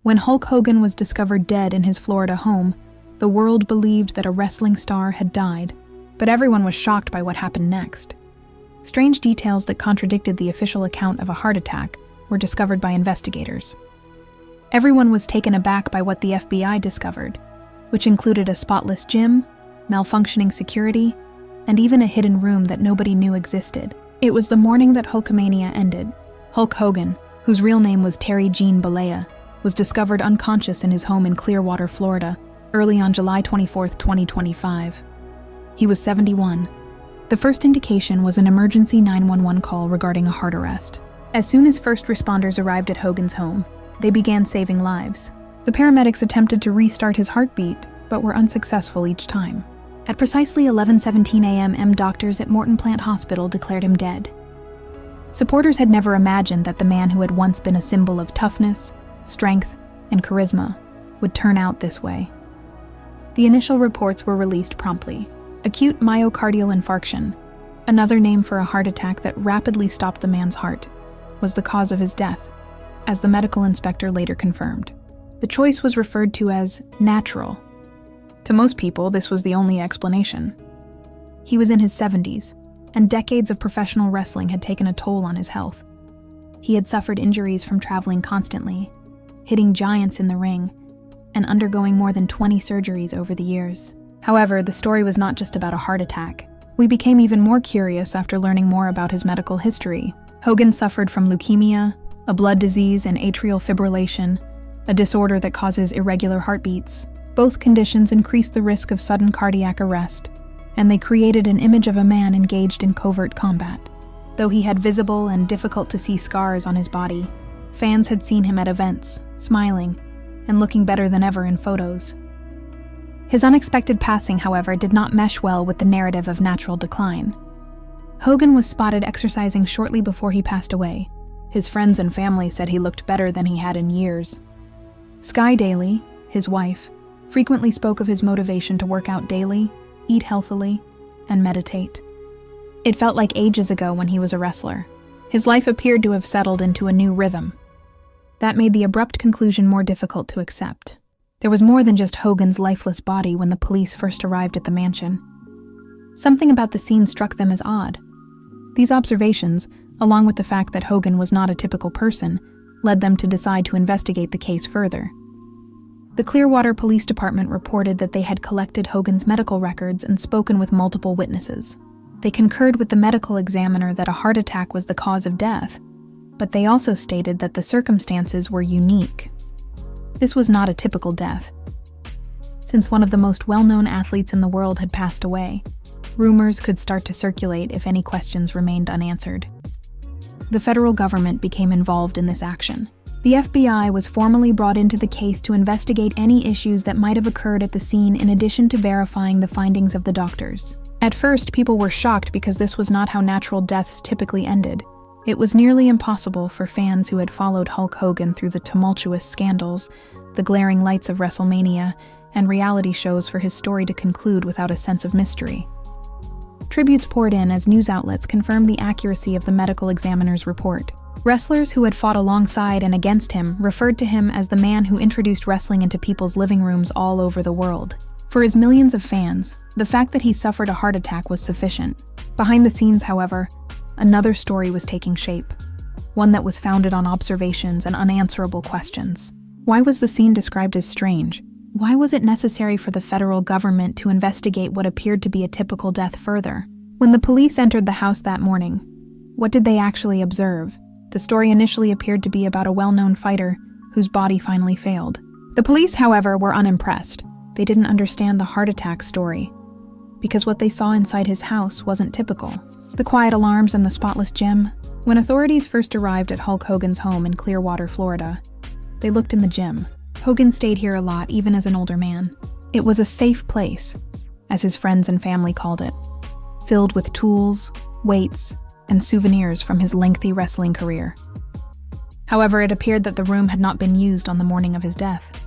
When Hulk Hogan was discovered dead in his Florida home, the world believed that a wrestling star had died, but everyone was shocked by what happened next. Strange details that contradicted the official account of a heart attack were discovered by investigators. Everyone was taken aback by what the FBI discovered, which included a spotless gym, malfunctioning security, and even a hidden room that nobody knew existed. It was the morning that Hulkamania ended. Hulk Hogan, whose real name was Terry Gene Bollea, was discovered unconscious in his home in Clearwater, Florida, early on July 24, 2025. He was 71. The first indication was an emergency 911 call regarding a heart arrest. As soon as first responders arrived at Hogan's home, they began saving lives. The paramedics attempted to restart his heartbeat, but were unsuccessful each time. At precisely 11:17 a.m., doctors at Morton Plant Hospital declared him dead. Supporters had never imagined that the man who had once been a symbol of toughness, strength, and charisma would turn out this way. The initial reports were released promptly. Acute myocardial infarction, another name for a heart attack that rapidly stopped the man's heart, was the cause of his death, as the medical inspector later confirmed. The choice was referred to as natural. To most people, this was the only explanation. He was in his 70s, and decades of professional wrestling had taken a toll on his health. He had suffered injuries from traveling constantly, hitting giants in the ring, and undergoing more than 20 surgeries over the years. However, the story was not just about a heart attack. We became even more curious after learning more about his medical history. Hogan suffered from leukemia, a blood disease, and atrial fibrillation, a disorder that causes irregular heartbeats. Both conditions increased the risk of sudden cardiac arrest, and they created an image of a man engaged in covert combat. Though he had visible and difficult-to-see scars on his body, fans had seen him at events, smiling, and looking better than ever in photos. His unexpected passing, however, did not mesh well with the narrative of natural decline. Hogan was spotted exercising shortly before he passed away. His friends and family said he looked better than he had in years. Sky Daly, his wife, frequently spoke of his motivation to work out daily, eat healthily, and meditate. It felt like ages ago when he was a wrestler. His life appeared to have settled into a new rhythm. That made the abrupt conclusion more difficult to accept. There was more than just Hogan's lifeless body when the police first arrived at the mansion. Something about the scene struck them as odd. These observations, along with the fact that Hogan was not a typical person, led them to decide to investigate the case further. The Clearwater Police Department reported that they had collected Hogan's medical records and spoken with multiple witnesses. They concurred with the medical examiner that a heart attack was the cause of death, but they also stated that the circumstances were unique. This was not a typical death. Since one of the most well-known athletes in the world had passed away, rumors could start to circulate if any questions remained unanswered. The federal government became involved in this action. The FBI was formally brought into the case to investigate any issues that might have occurred at the scene in addition to verifying the findings of the doctors. At first, people were shocked because this was not how natural deaths typically ended. It was nearly impossible for fans who had followed Hulk Hogan through the tumultuous scandals, the glaring lights of WrestleMania, and reality shows for his story to conclude without a sense of mystery. Tributes poured in as news outlets confirmed the accuracy of the medical examiner's report. Wrestlers who had fought alongside and against him referred to him as the man who introduced wrestling into people's living rooms all over the world. For his millions of fans, the fact that he suffered a heart attack was sufficient. Behind the scenes, however, another story was taking shape, one that was founded on observations and unanswerable questions. Why was the scene described as strange? Why was it necessary for the federal government to investigate what appeared to be a typical death further? When the police entered the house that morning, what did they actually observe? The story initially appeared to be about a well-known fighter whose body finally failed. The police, however, were unimpressed. They didn't understand the heart attack story, because what they saw inside his house wasn't typical. The quiet alarms and the spotless gym. When authorities first arrived at Hulk Hogan's home in Clearwater, Florida, they looked in the gym. Hogan stayed here a lot, even as an older man. It was a safe place, as his friends and family called it, filled with tools, weights, and souvenirs from his lengthy wrestling career. However, it appeared that the room had not been used on the morning of his death.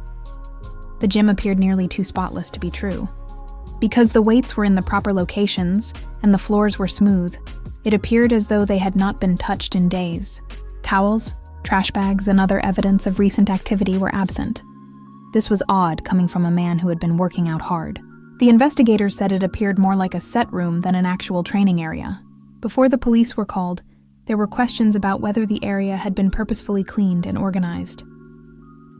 The gym appeared nearly too spotless to be true. Because the weights were in the proper locations and the floors were smooth, it appeared as though they had not been touched in days. Towels, Trash bags and other evidence of recent activity were absent. This was odd, coming from a man who had been working out hard. The investigators said it appeared more like a set room than an actual training area. Before the police were called, there were questions about whether the area had been purposefully cleaned and organized.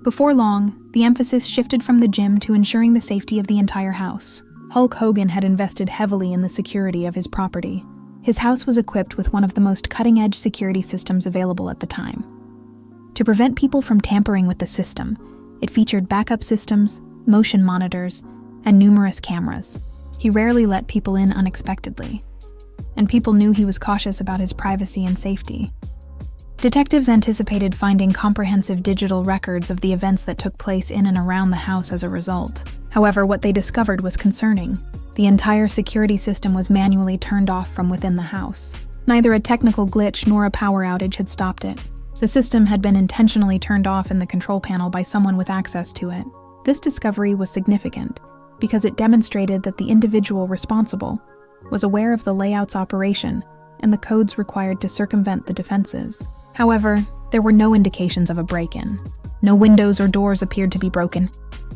Before long, the emphasis shifted from the gym to ensuring the safety of the entire house. Hulk Hogan had invested heavily in the security of his property. His house was equipped with one of the most cutting-edge security systems available at the time. To prevent people from tampering with the system, it featured backup systems, motion monitors, and numerous cameras. He rarely let people in unexpectedly, and people knew he was cautious about his privacy and safety. Detectives anticipated finding comprehensive digital records of the events that took place in and around the house as a result. However, what they discovered was concerning. The entire security system was manually turned off from within the house. Neither a technical glitch nor a power outage had stopped it. The system had been intentionally turned off in the control panel by someone with access to it. This discovery was significant because it demonstrated that the individual responsible was aware of the layout's operation and the codes required to circumvent the defenses. However, there were no indications of a break-in. No windows or doors appeared to be broken.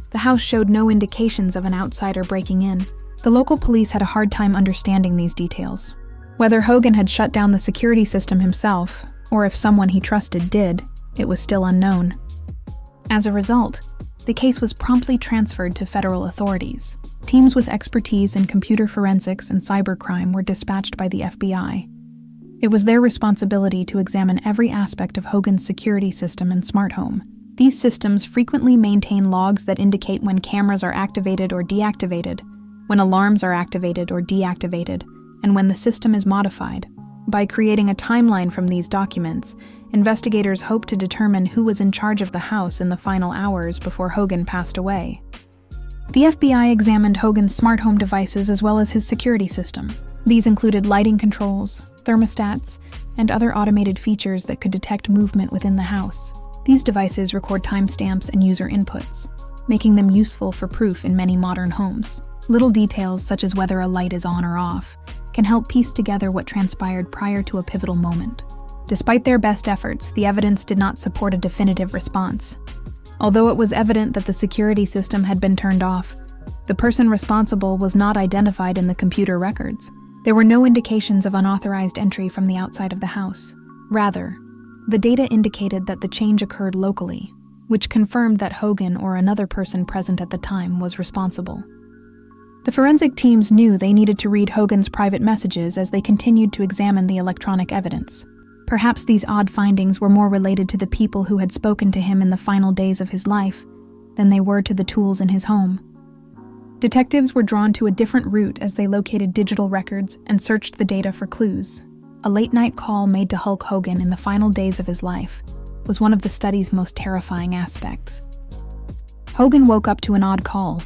The house showed no indications of an outsider breaking in. The local police had a hard time understanding these details. Whether Hogan had shut down the security system himself, or if someone he trusted did, it was still unknown. As a result, the case was promptly transferred to federal authorities. Teams with expertise in computer forensics and cybercrime were dispatched by the FBI. It was their responsibility to examine every aspect of Hogan's security system and smart home. These systems frequently maintain logs that indicate when cameras are activated or deactivated, when alarms are activated or deactivated, and when the system is modified. By creating a timeline from these documents, investigators hoped to determine who was in charge of the house in the final hours before Hogan passed away. The FBI examined Hogan's smart home devices as well as his security system. These included lighting controls, thermostats, and other automated features that could detect movement within the house. These devices record timestamps and user inputs, making them useful for proof in many modern homes. Little details, such as whether a light is on or off, can help piece together what transpired prior to a pivotal moment. Despite their best efforts, the evidence did not support a definitive response. Although it was evident that the security system had been turned off, the person responsible was not identified in the computer records. There were no indications of unauthorized entry from the outside of the house. Rather, the data indicated that the change occurred locally, which confirmed that Hogan or another person present at the time was responsible. The forensic teams knew they needed to read Hogan's private messages as they continued to examine the electronic evidence. Perhaps these odd findings were more related to the people who had spoken to him in the final days of his life than they were to the tools in his home. Detectives were drawn to a different route as they located digital records and searched the data for clues. A late-night call made to Hulk Hogan in the final days of his life was one of the study's most terrifying aspects. Hogan woke up to an odd call.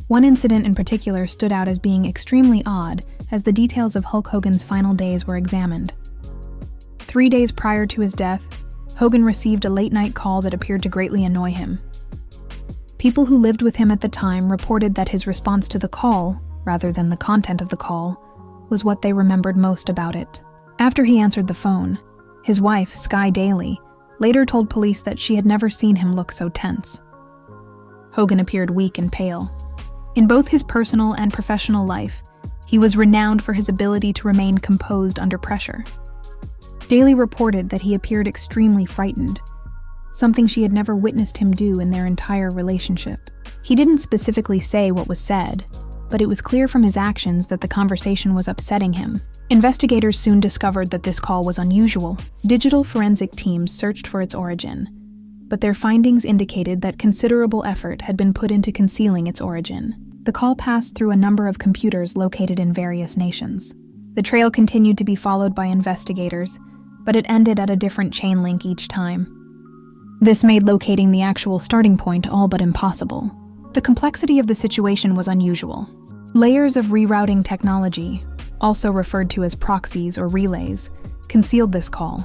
One incident in particular stood out as being extremely odd as the details of Hulk Hogan's final days were examined. 3 days prior to his death, Hogan received a late-night call that appeared to greatly annoy him. People who lived with him at the time reported that his response to the call, rather than the content of the call, was what they remembered most about it. After he answered the phone, his wife, Sky Daly, later told police that she had never seen him look so tense. Hogan appeared weak and pale. In both his personal and professional life, he was renowned for his ability to remain composed under pressure. Daly reported that he appeared extremely frightened, something she had never witnessed him do in their entire relationship. He didn't specifically say what was said, but it was clear from his actions that the conversation was upsetting him. Investigators soon discovered that this call was unusual. Digital forensic teams searched for its origin, but their findings indicated that considerable effort had been put into concealing its origin. The call passed through a number of computers located in various nations. The trail continued to be followed by investigators, but it ended at a different chain link each time. This made locating the actual starting point all but impossible. The complexity of the situation was unusual. Layers of rerouting technology, also referred to as proxies or relays, concealed this call,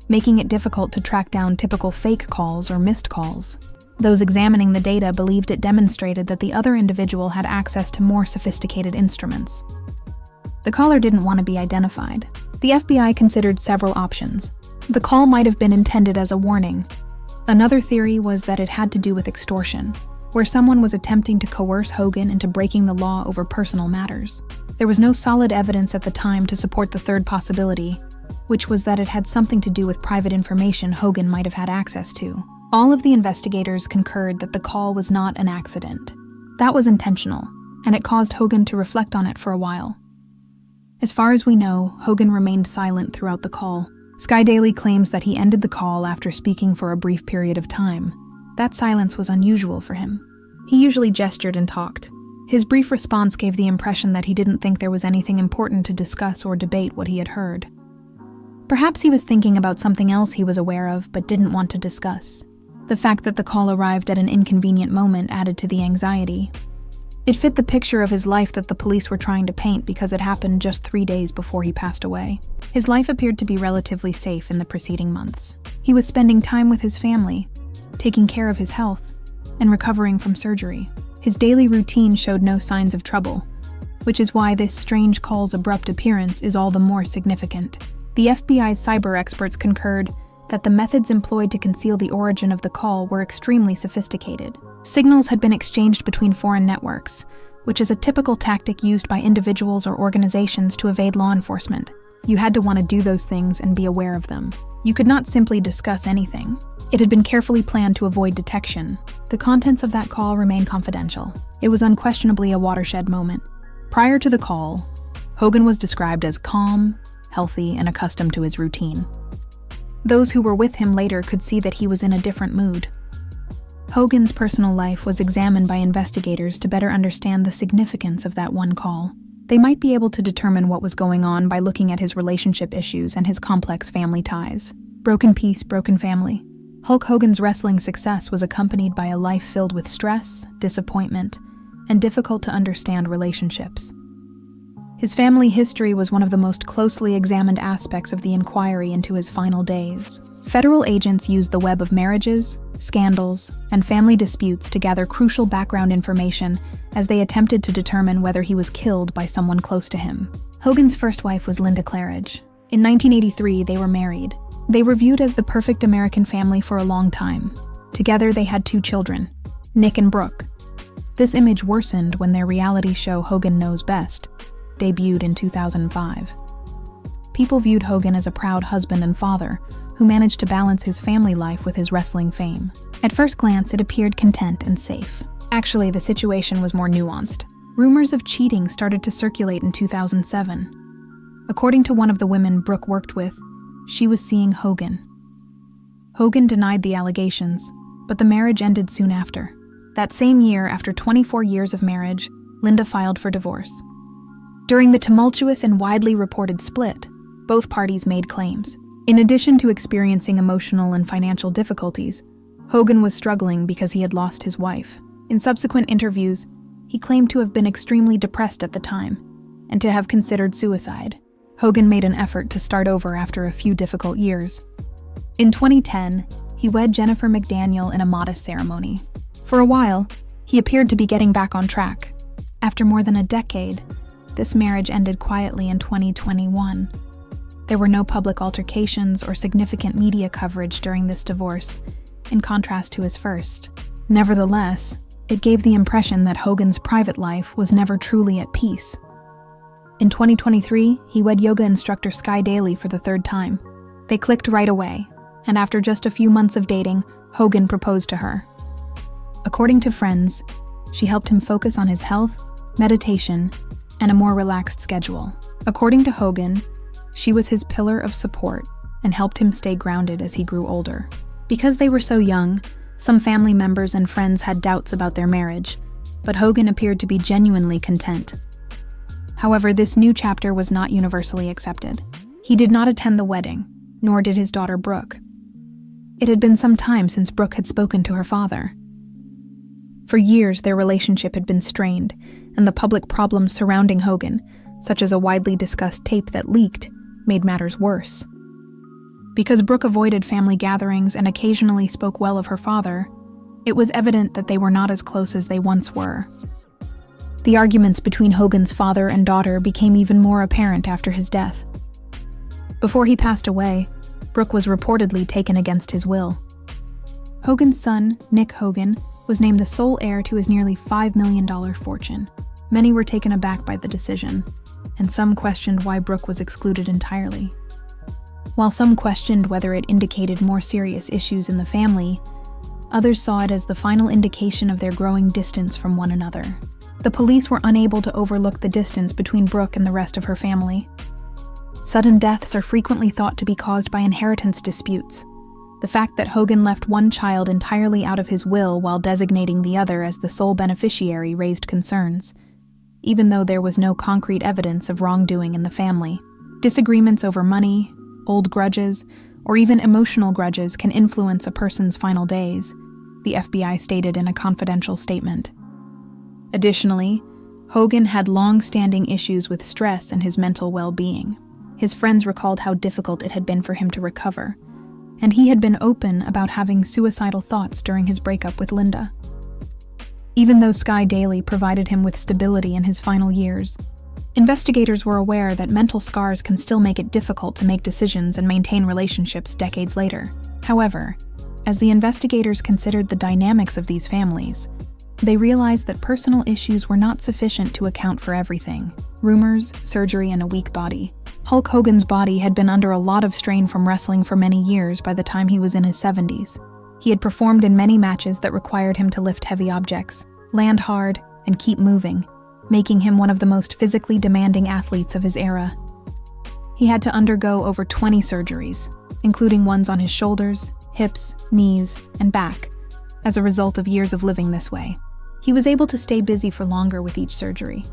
making it difficult to track down typical fake calls or missed calls. Those examining the data believed it demonstrated that the other individual had access to more sophisticated instruments. The caller didn't want to be identified. The FBI considered several options. The call might have been intended as a warning. Another theory was that it had to do with extortion, where someone was attempting to coerce Hogan into breaking the law over personal matters. There was no solid evidence at the time to support the third possibility, which was that it had something to do with private information Hogan might have had access to. All of the investigators concurred that the call was not an accident. That was intentional, and it caused Hogan to reflect on it for a while. As far as we know, Hogan remained silent throughout the call. Sky Daily claims that he ended the call after speaking for a brief period of time. That silence was unusual for him. He usually gestured and talked. His brief response gave the impression that he didn't think there was anything important to discuss or debate what he had heard. Perhaps he was thinking about something else he was aware of but didn't want to discuss. The fact that the call arrived at an inconvenient moment added to the anxiety. It fit the picture of his life that the police were trying to paint because it happened just 3 days before he passed away. His life appeared to be relatively safe in the preceding months. He was spending time with his family, taking care of his health, and recovering from surgery. His daily routine showed no signs of trouble, which is why this strange call's abrupt appearance is all the more significant. The FBI's cyber experts concurred that the methods employed to conceal the origin of the call were extremely sophisticated. Signals had been exchanged between foreign networks, which is a typical tactic used by individuals or organizations to evade law enforcement. You had to want to do those things and be aware of them. You could not simply discuss anything. It had been carefully planned to avoid detection. The contents of that call remain confidential. It was unquestionably a watershed moment. Prior to the call, Hogan was described as calm, healthy, and accustomed to his routine. Those who were with him later could see that he was in a different mood. Hogan's personal life was examined by investigators to better understand the significance of that one call. They might be able to determine what was going on by looking at his relationship issues and his complex family ties. Broken peace, broken family. Hulk Hogan's wrestling success was accompanied by a life filled with stress, disappointment, and difficult-to-understand relationships. His family history was one of the most closely examined aspects of the inquiry into his final days. Federal agents used the web of marriages, scandals, and family disputes to gather crucial background information as they attempted to determine whether he was killed by someone close to him. Hogan's first wife was Linda Claridge. In 1983, they were married. They were viewed as the perfect American family for a long time. Together, they had 2 children, Nick and Brooke. This image worsened when their reality show Hogan Knows Best debuted in 2005. People viewed Hogan as a proud husband and father who managed to balance his family life with his wrestling fame. At first glance, it appeared content and safe. Actually, the situation was more nuanced. Rumors of cheating started to circulate in 2007. According to one of the women Brooke worked with, she was seeing Hogan. Hogan denied the allegations, but the marriage ended soon after. That same year, after 24 years of marriage, Linda filed for divorce. During the tumultuous and widely reported split, both parties made claims. In addition to experiencing emotional and financial difficulties, Hogan was struggling because he had lost his wife. In subsequent interviews, he claimed to have been extremely depressed at the time and to have considered suicide. Hogan made an effort to start over after a few difficult years. In 2010, he wed Jennifer McDaniel in a modest ceremony. For a while, he appeared to be getting back on track. After more than a decade, this marriage ended quietly in 2021. There were no public altercations or significant media coverage during this divorce, in contrast to his first. Nevertheless, it gave the impression that Hogan's private life was never truly at peace. In 2023, he wed yoga instructor Sky Daily for the 3rd time. They clicked right away, and after just a few months of dating, Hogan proposed to her. According to friends, she helped him focus on his health, meditation, and a more relaxed schedule. According to Hogan, she was his pillar of support and helped him stay grounded as he grew older. Because they were so young, some family members and friends had doubts about their marriage, but Hogan appeared to be genuinely content. However, this new chapter was not universally accepted. He did not attend the wedding, nor did his daughter Brooke. It had been some time since Brooke had spoken to her father. For years, their relationship had been strained, and the public problems surrounding Hogan, such as a widely discussed tape that leaked, made matters worse. Because Brooke avoided family gatherings and occasionally spoke well of her father, it was evident that they were not as close as they once were. The arguments between Hogan's father and daughter became even more apparent after his death. Before he passed away, Brooke Brooke was reportedly taken against his will. Hogan's son, Nick Hogan, was named the sole heir to his nearly $5 million fortune. Many were taken aback by the decision, and some questioned why Brooke was excluded entirely. While some questioned whether it indicated more serious issues in the family, others saw it as the final indication of their growing distance from one another. The police were unable to overlook the distance between Brooke and the rest of her family. Sudden deaths are frequently thought to be caused by inheritance disputes. The fact that Hogan left one child entirely out of his will while designating the other as the sole beneficiary raised concerns, even though there was no concrete evidence of wrongdoing in the family. Disagreements over money, old grudges, or even emotional grudges can influence a person's final days, the FBI stated in a confidential statement. Additionally, Hogan had long-standing issues with stress and his mental well-being. His friends recalled how difficult it had been for him to recover, and he had been open about having suicidal thoughts during his breakup with Linda. Even though Sky Daily provided him with stability in his final years, investigators were aware that mental scars can still make it difficult to make decisions and maintain relationships decades later. However, as the investigators considered the dynamics of these families, they realized that personal issues were not sufficient to account for everything: rumors, surgery, and a weak body. Hulk Hogan's body had been under a lot of strain from wrestling for many years by the time he was in his 70s. He had performed in many matches that required him to lift heavy objects, land hard, and keep moving, making him one of the most physically demanding athletes of his era. He had to undergo over 20 surgeries, including ones on his shoulders, hips, knees, and back, as a result of years of living this way. He was able to stay busy for longer with each surgery,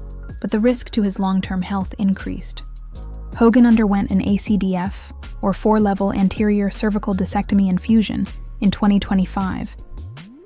but the risk to his long-term health increased. Hogan underwent an ACDF, or 4-level anterior cervical discectomy and fusion, in 2025.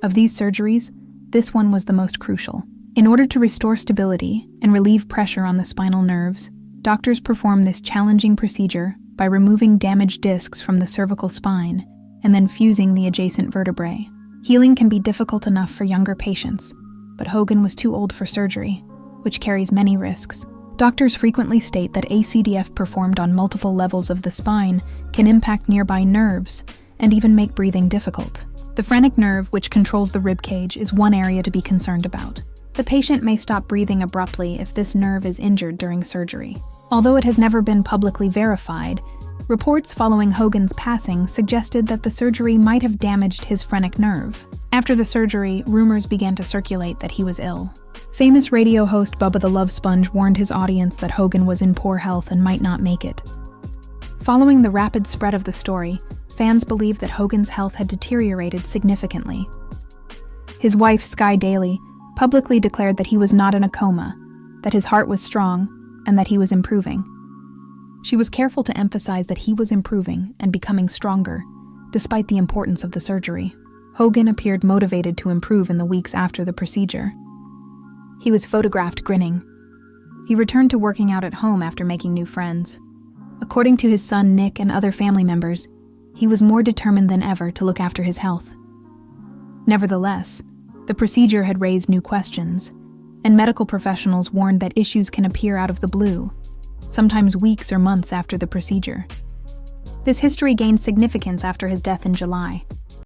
Of these surgeries, this one was the most crucial. In order to restore stability and relieve pressure on the spinal nerves, doctors perform this challenging procedure by removing damaged discs from the cervical spine and then fusing the adjacent vertebrae. Healing can be difficult enough for younger patients, but Hogan was too old for surgery, which carries many risks. Doctors frequently state that ACDF performed on multiple levels of the spine can impact nearby nerves and even make breathing difficult. The phrenic nerve, which controls the rib cage, is one area to be concerned about. The patient may stop breathing abruptly if this nerve is injured during surgery. Although it has never been publicly verified, reports following Hogan's passing suggested that the surgery might have damaged his phrenic nerve. After the surgery, rumors began to circulate that he was ill. Famous radio host Bubba the Love Sponge warned his audience that Hogan was in poor health and might not make it. Following the rapid spread of the story, fans believed that Hogan's health had deteriorated significantly. His wife, Sky Daily, publicly declared that he was not in a coma, that his heart was strong, and that he was improving. She was careful to emphasize that he was improving and becoming stronger, despite the importance of the surgery. Hogan appeared motivated to improve in the weeks after the procedure. He was photographed grinning. He returned to working out at home after making new friends. According to his son Nick and other family members, he was more determined than ever to look after his health. Nevertheless, the procedure had raised new questions, and medical professionals warned that issues can appear out of the blue, sometimes weeks or months after the procedure. This history gained significance after his death in July,